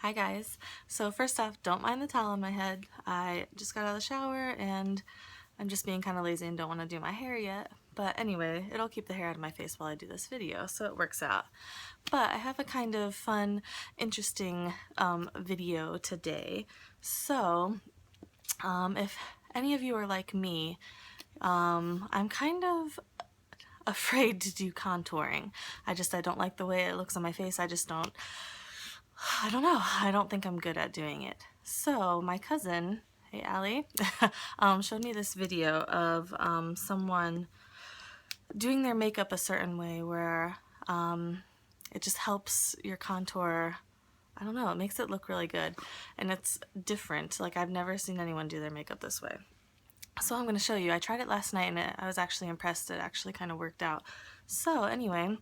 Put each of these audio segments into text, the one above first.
Hi guys. So first off, don't mind the towel on my head. I just got out of the shower and I'm just being kind of lazy and don't want to do my hair yet. But anyway, it'll keep the hair out of my face while I do this video, so it works out. But I have a kind of fun, interesting video today. So if any of you are like me, I'm kind of afraid to do contouring. I don't like the way it looks on my face. I don't know. I don't think I'm good at doing it. So my cousin, hey Allie, showed me this video of someone doing their makeup a certain way where it just helps your contour. I don't know, it makes it look really good and it's different. Like I've never seen anyone do their makeup this way. So I'm going to show you. I tried it last night and I was actually impressed. It actually kind of worked out. So anyway,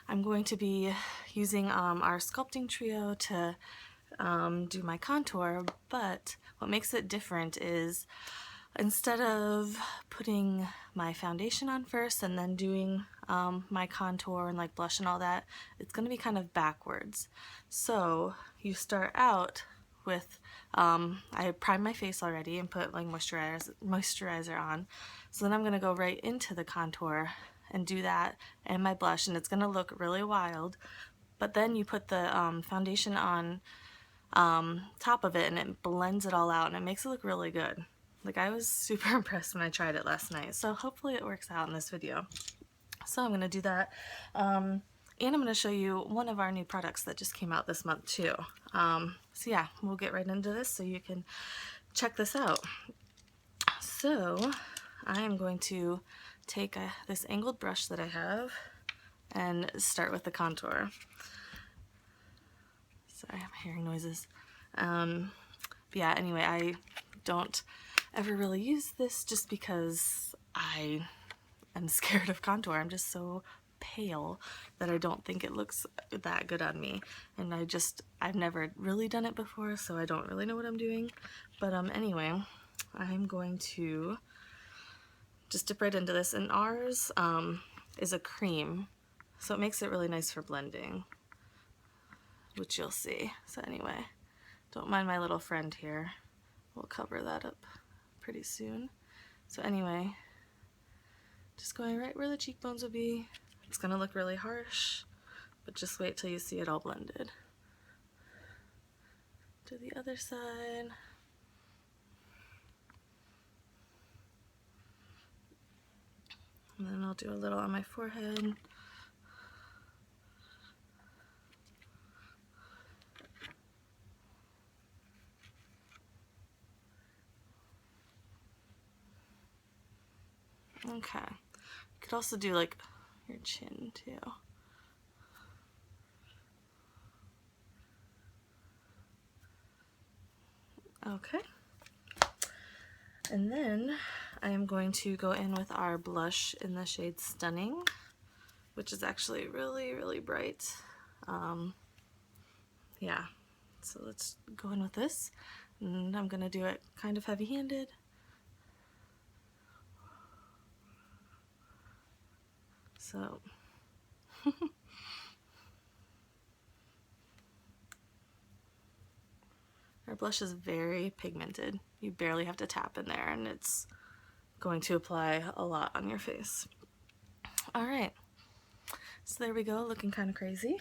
I'm going to be using our sculpting trio to do my contour, but what makes it different is instead of putting my foundation on first and then doing my contour and like blush and all that, it's going to be kind of backwards. So you start out with, I primed my face already and put like moisturizer on. So then I'm going to go right into the contour and do that and my blush, and it's going to look really wild. But then you put the foundation on top of it and it blends it all out and it makes it look really good. Like I was super impressed when I tried it last night. So hopefully it works out in this video. So I'm going to do that. And I'm going to show you one of our new products that just came out this month too. So yeah, we'll get right into this so you can check this out. So I am going to take this angled brush that I have and start with the contour. Sorry, I'm hearing noises. But yeah, anyway, I don't ever really use this just because I am scared of contour. I'm just so pale that I don't think it looks that good on me, and I've never really done it before, so I don't really know what I'm doing. But anyway, I'm going to just dip right into this, and ours is a cream, so it makes it really nice for blending, which you'll see. So anyway, don't mind my little friend here. We'll cover that up pretty soon. So anyway, just going right where the cheekbones will be. It's gonna look really harsh, but just wait till you see it all blended. To the other side. And then I'll do a little on my forehead. Okay. You could also do like your chin too. Okay. And then I am going to go in with our blush in the shade Stunning, which is actually really, really bright. Yeah. So let's go in with this. And I'm gonna do it kind of heavy-handed. So our blush is very pigmented. You barely have to tap in there and it's going to apply a lot on your face. Alright, so there we go, looking kind of crazy.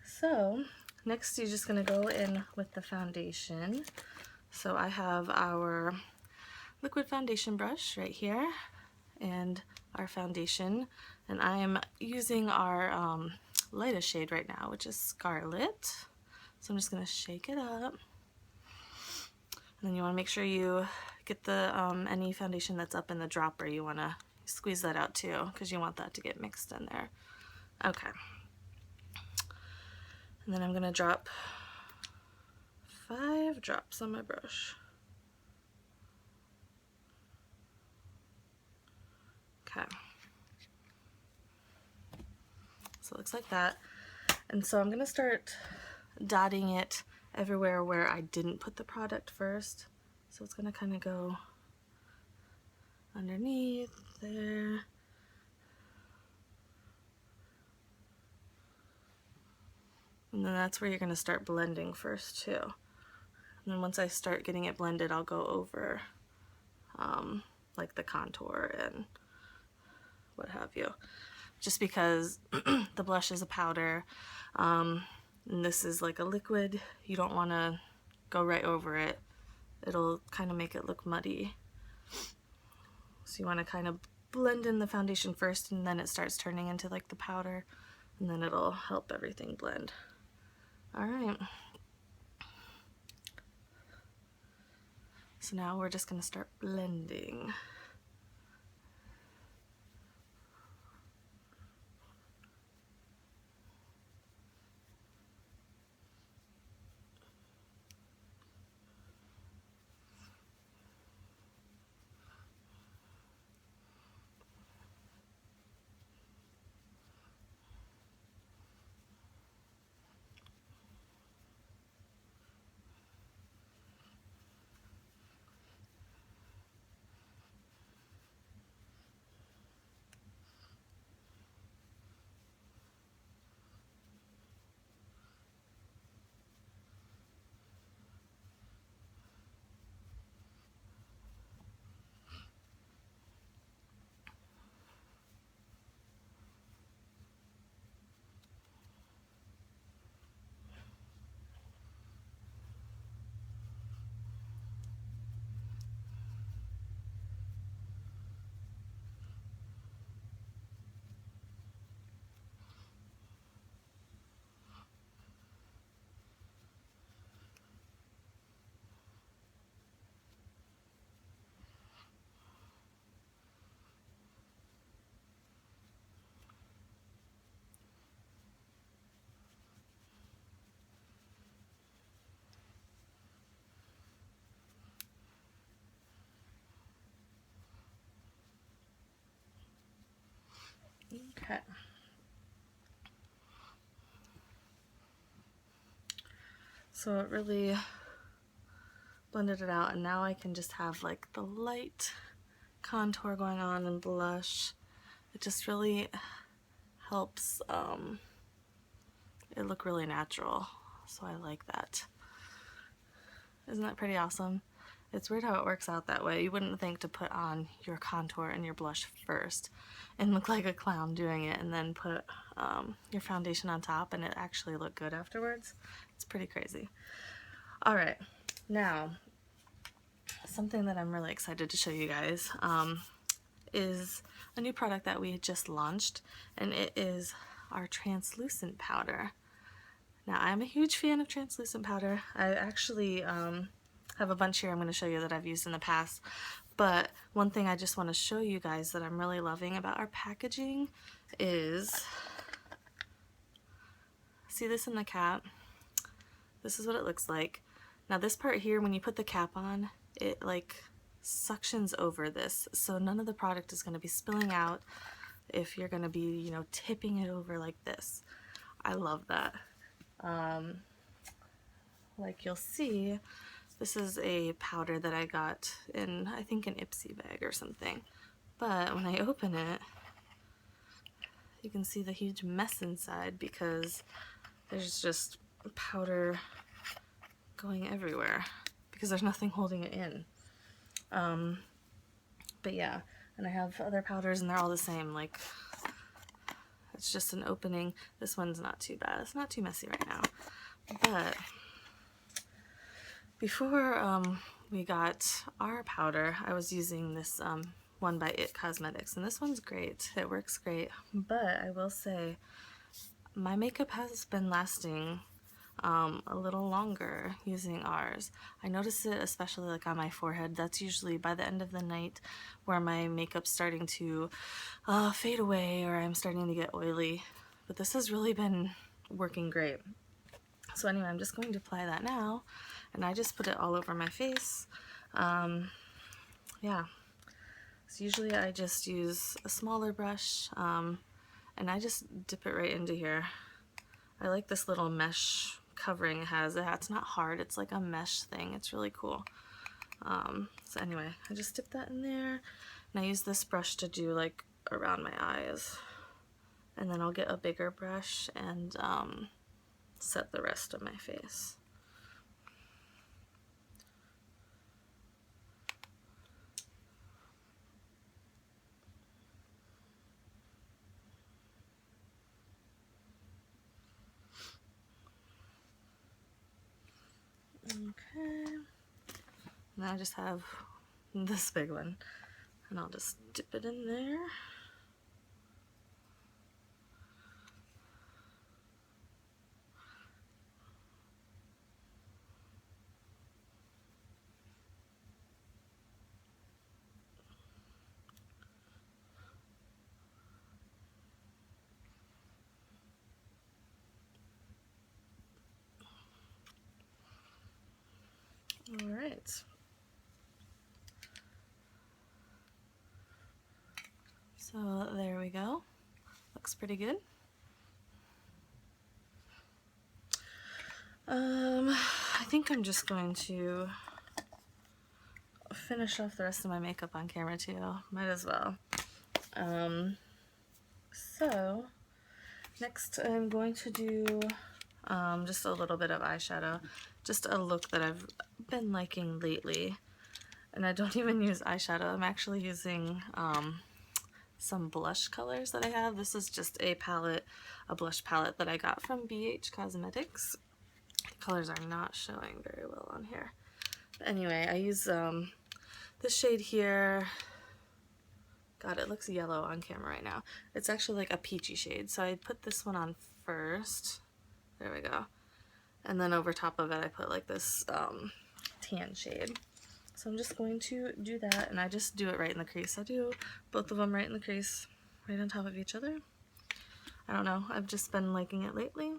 So next you're just going to go in with the foundation. So I have our liquid foundation brush right here and our foundation, and I am using our lightest shade right now, which is Scarlet. So I'm just going to shake it up, and then you want to make sure you get the any foundation that's up in the dropper, you want to squeeze that out too, because you want that to get mixed in there. Okay. And then I'm going to drop 5 drops on my brush. Okay. So it looks like that. And so I'm going to start dotting it everywhere where I didn't put the product first. So it's going to kind of go underneath there. And then that's where you're going to start blending first too. And then once I start getting it blended, I'll go over like the contour and what have you. Just because the blush is a powder, and this is like a liquid, you don't want to go right over it. It'll kind of make it look muddy. So you want to kind of blend in the foundation first, and then it starts turning into like the powder, and then it'll help everything blend. Alright. So now we're just going to start blending. Okay. So it really blended it out, and now I can just have like the light contour going on and blush. It just really helps it look really natural, so I like that. Isn't that pretty awesome? It's weird how it works out that way. You wouldn't think to put on your contour and your blush first and look like a clown doing it, and then put your foundation on top and it actually look good afterwards. It's pretty crazy. Alright, now something that I'm really excited to show you guys is a new product that we just launched, and it is our translucent powder. Now, I'm a huge fan of translucent powder. I actually have a bunch here I'm going to show you that I've used in the past, but one thing I just want to show you guys that I'm really loving about our packaging is, see this in the cap? This is what it looks like. Now this part here, when you put the cap on, it like suctions over this, so none of the product is going to be spilling out if you're going to be, you know, tipping it over like this. I love that. Like you'll see, this is a powder that I got in, I think, an Ipsy bag or something. But when I open it, you can see the huge mess inside because there's just powder going everywhere because there's nothing holding it in. But yeah, and I have other powders and they're all the same. Like, it's just an opening. This one's not too bad. It's not too messy right now. But before we got our powder, I was using this one by IT Cosmetics, and this one's great. It works great, but I will say my makeup has been lasting a little longer using ours. I notice it especially like on my forehead. That's usually by the end of the night where my makeup's starting to fade away, or I'm starting to get oily. But this has really been working great. So anyway, I'm just going to apply that now, and I just put it all over my face. Yeah, so usually I just use a smaller brush, and I just dip it right into here. I like this little mesh covering it has. It's not hard, it's like a mesh thing. It's really cool. So anyway, I just dip that in there, and I use this brush to do like around my eyes. And then I'll get a bigger brush and set the rest of my face. Okay, now I just have this big one, and I'll just dip it in there. All right. So there we go. Looks pretty good. I think I'm just going to finish off the rest of my makeup on camera too. Might as well. So next I'm going to do just a little bit of eyeshadow. Just a look that I've been liking lately. And I don't even use eyeshadow. I'm actually using some blush colors that I have. This is just a blush palette that I got from BH Cosmetics. The colors are not showing very well on here. But anyway, I use this shade here. God, it looks yellow on camera right now. It's actually like a peachy shade. So I put this one on first. There we go. And then over top of it, I put like this tan shade. So I'm just going to do that, and I just do it right in the crease. I do both of them right in the crease, right on top of each other. I don't know, I've just been liking it lately.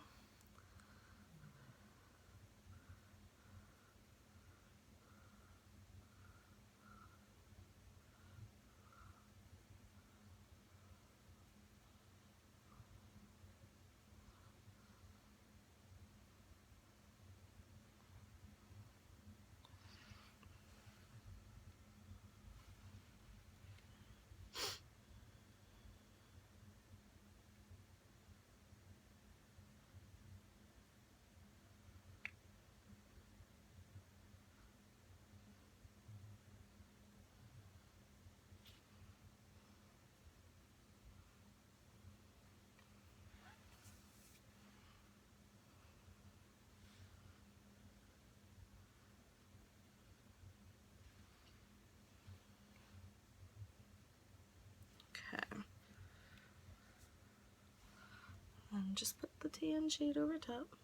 Okay. And just put the tan shade over top.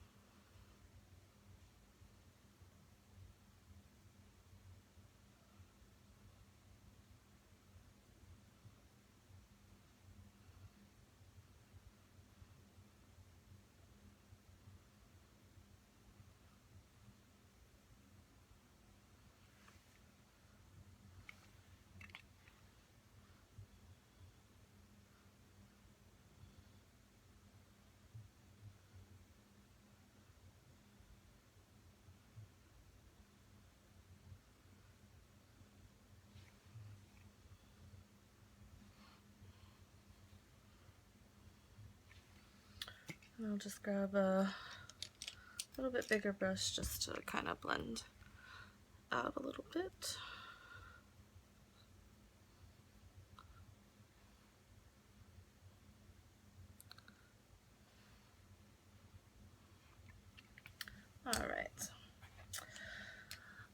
And I'll just grab a little bit bigger brush just to kind of blend out a little bit. All right.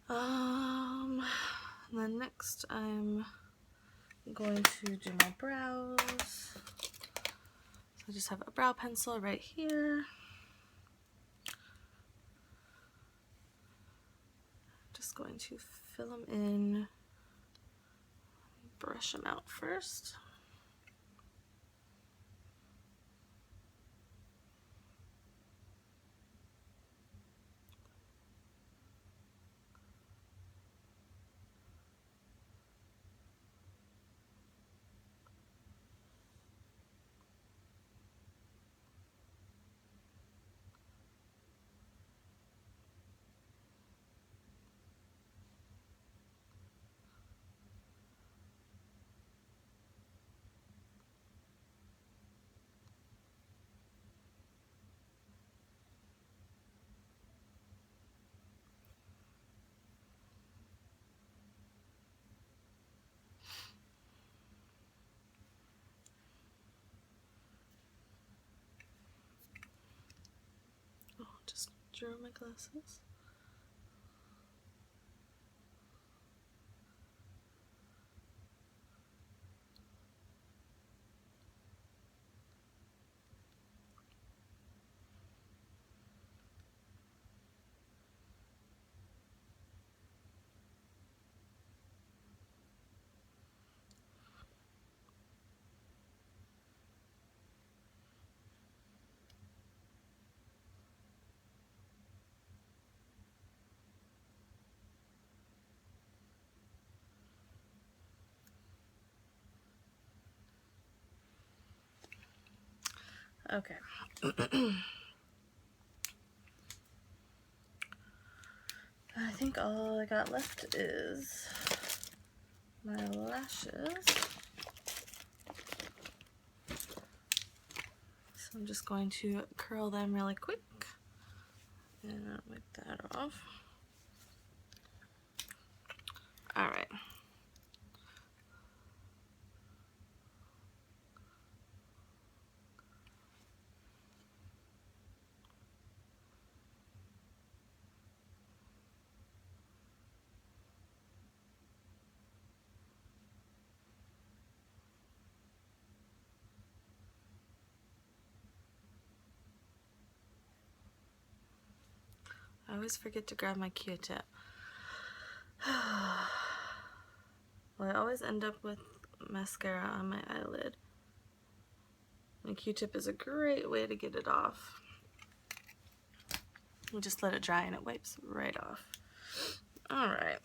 And then next I'm going to do my brows. So I just have a brow pencil right here. Just going to fill them in, brush them out first. just draw my glasses. Okay. I think all I got left is my lashes. So I'm just going to curl them really quick and wipe that off. All right. I always forget to grab my Q-tip. Well, I always end up with mascara on my eyelid. My Q-tip is a great way to get it off. You just let it dry and it wipes right off. Alright.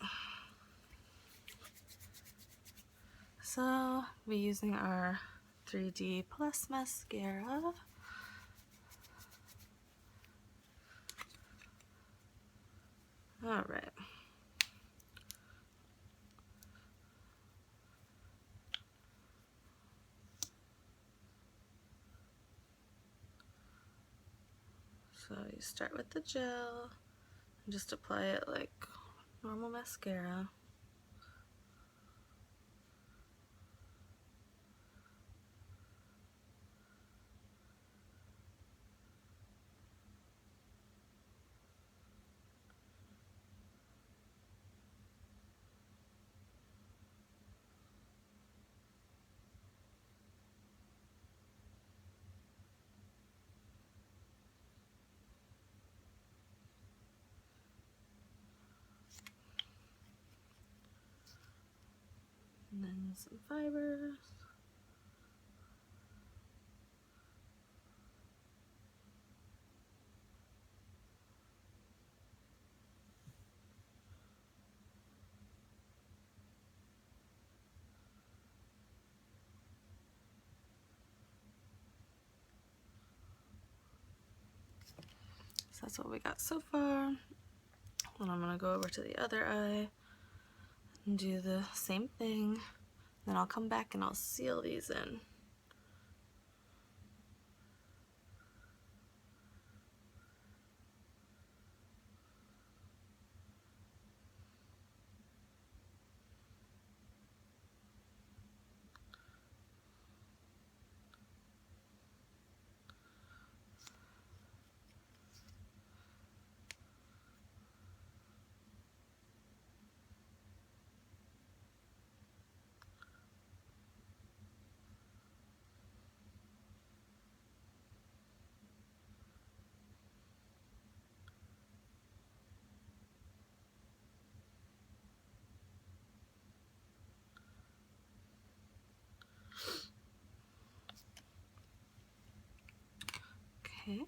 So, we're using our 3D Plus mascara. Alright. So you start with the gel and just apply it like normal mascara. And then some fibers. So that's what we got so far. Then I'm gonna go over to the other eye and do the same thing. Then I'll come back and I'll seal these in. Okay.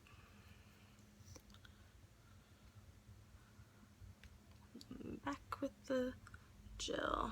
Back with the gel.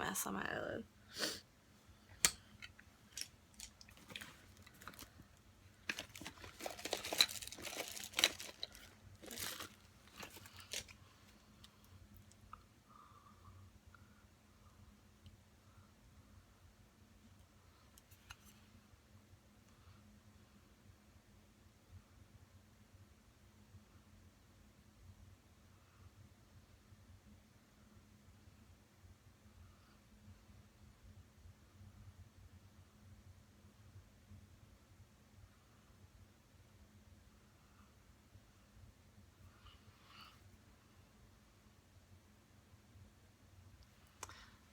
mess on my eyelid.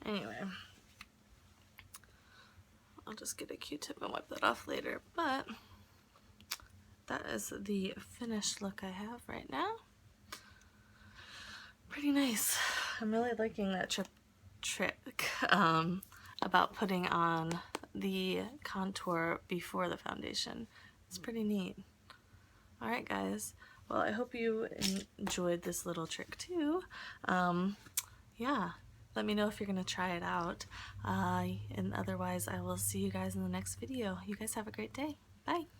Anyway, I'll just get a Q-tip and wipe that off later, but that is the finished look I have right now. Pretty nice. I'm really liking that trick about putting on the contour before the foundation. It's pretty neat. Alright guys, well I hope you enjoyed this little trick too. Yeah, let me know if you're going to try it out. And otherwise I will see you guys in the next video. You guys have a great day. Bye!